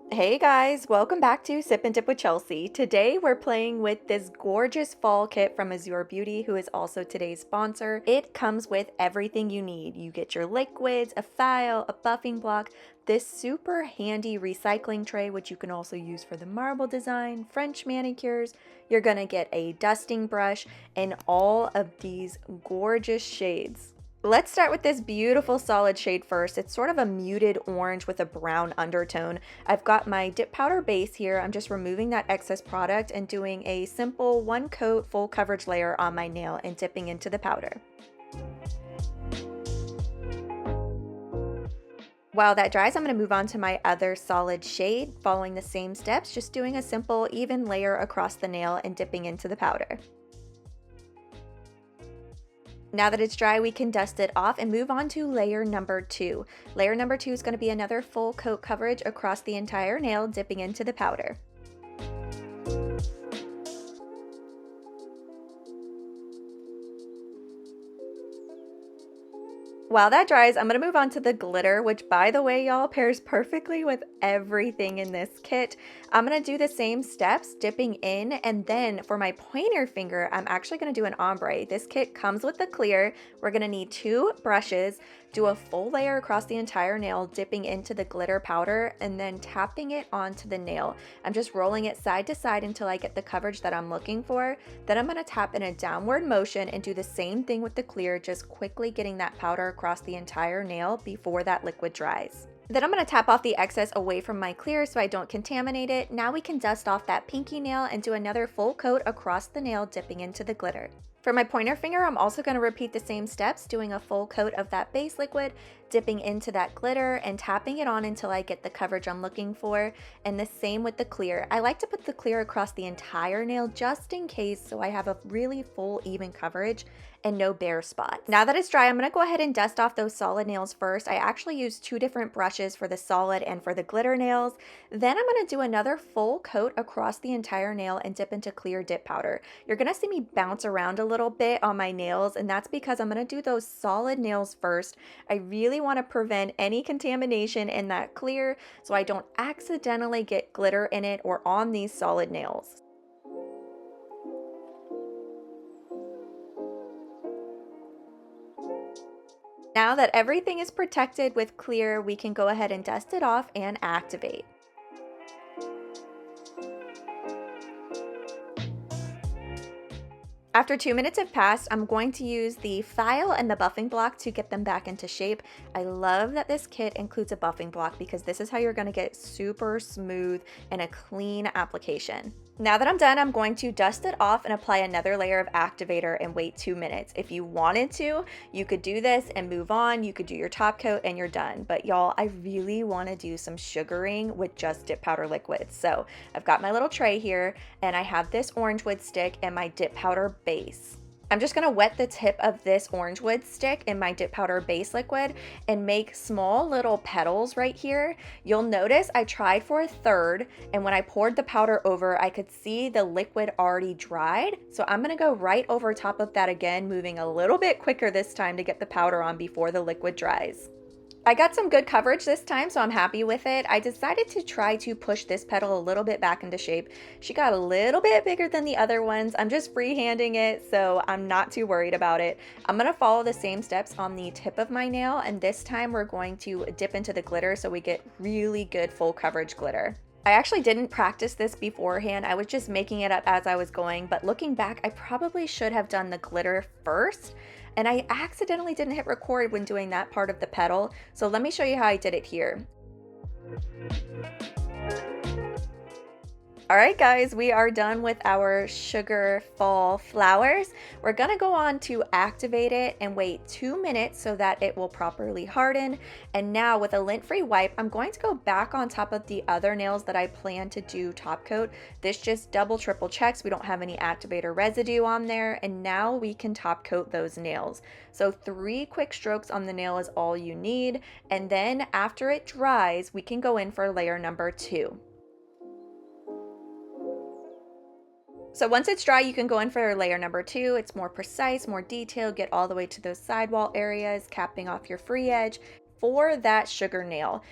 Hey guys, welcome back to Sip and Dip with Chelsea. Today we're playing with this gorgeous fall kit from Azure Beauty, who is also today's sponsor. It comes with everything you need. You get your liquids, a file, a buffing block, this super handy recycling tray, which you can also use for the marble design, French manicures. You're gonna get a dusting brush and all of these gorgeous shades. Let's start with this beautiful solid shade first. It's sort of a muted orange with a brown undertone. I've got my dip powder base here. I'm just removing that excess product and doing a simple one coat full coverage layer on my nail and dipping into the powder. While that dries, I'm going to move on to my other solid shade, following the same steps, just doing a simple even layer across the nail and dipping into the powder. Now that it's dry, we can dust it off and move on to layer number 2. Layer number 2 is going to be another full coat coverage across the entire nail, dipping into the powder. While that dries, I'm going to move on to the glitter, which, by the way, y'all, pairs perfectly with everything in this kit. I'm going to do the same steps, dipping in, and then for my pointer finger, I'm actually going to do an ombre. This kit comes with the clear. We're going to need 2 brushes, do a full layer across the entire nail, dipping into the glitter powder, and then tapping it onto the nail. I'm just rolling it side to side until I get the coverage that I'm looking for. Then I'm going to tap in a downward motion and do the same thing with the clear, just quickly getting that powder across the entire nail before that liquid dries. Then I'm going to tap off the excess away from my clear so I don't contaminate it. Now we can dust off that pinky nail and do another full coat across the nail, dipping into the glitter. For my pointer finger, I'm also going to repeat the same steps, doing a full coat of that base liquid, dipping into that glitter and tapping it on until I get the coverage I'm looking for. And the same with the clear. I like to put the clear across the entire nail just in case, so I have a really full even coverage and no bare spots. Now that it's dry, I'm going to go ahead and dust off those solid nails first. I actually use 2 different brushes for the solid and for the glitter nails. Then I'm going to do another full coat across the entire nail and dip into clear dip powder. You're going to see me bounce around a little bit on my nails, and that's because I'm going to do those solid nails first. I really want to prevent any contamination in that clear so I don't accidentally get glitter in it or on these solid nails. Now that everything is protected with clear, we can go ahead and dust it off and activate. After 2 minutes have passed, I'm going to use the file and the buffing block to get them back into shape. I love that this kit includes a buffing block because this is how you're going to get super smooth and a clean application. Now that I'm done, I'm going to dust it off and apply another layer of activator and wait 2 minutes. If you wanted to, you could do this and move on. You could do your top coat and you're done. But y'all, I really want to do some sugaring with just dip powder liquids. So I've got my little tray here and I have this orange wood stick and my dip powder base. I'm just going to wet the tip of this orange wood stick in my dip powder base liquid and make small little petals right here. You'll notice I tried for a third, and when I poured the powder over, I could see the liquid already dried. So I'm going to go right over top of that again, moving a little bit quicker this time to get the powder on before the liquid dries. I got some good coverage this time, so I'm happy with it. I decided to try to push this petal a little bit back into shape. She got a little bit bigger than the other ones. I'm just freehanding it, so I'm not too worried about it. I'm going to follow the same steps on the tip of my nail, and this time we're going to dip into the glitter so we get really good full coverage glitter. I actually didn't practice this beforehand. I was just making it up as I was going, but looking back, I probably should have done the glitter first. And I accidentally didn't hit record when doing that part of the petal. So let me show you how I did it here. All right, guys, we are done with our sugar fall flowers. We're gonna go on to activate it and wait 2 minutes so that it will properly harden. And now with a lint-free wipe, I'm going to go back on top of the other nails that I plan to do top coat. This just double, triple checks we don't have any activator residue on there. And now we can top coat those nails. So 3 quick strokes on the nail is all you need. And then after it dries, we can go in for layer number 2. So once it's dry, you can go in for layer number 2. It's more precise, more detailed, get all the way to those sidewall areas, capping off your free edge. For that sugar nail,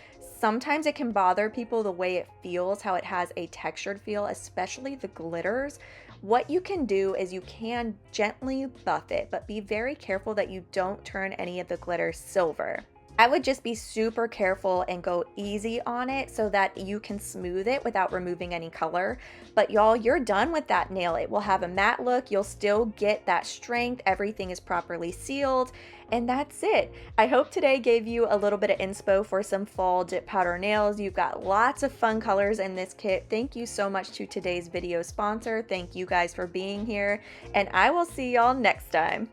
Sometimes it can bother people the way it feels, how it has a textured feel, especially the glitters. What you can do is you can gently buff it, but be very careful that you don't turn any of the glitter silver. I would just be super careful and go easy on it so that you can smooth it without removing any color. But y'all, you're done with that nail. It will have a matte look. You'll still get that strength. Everything is properly sealed. And that's it. I hope today gave you a little bit of inspo for some fall dip powder nails. You've got lots of fun colors in this kit. Thank you so much to today's video sponsor. Thank you guys for being here. And I will see y'all next time.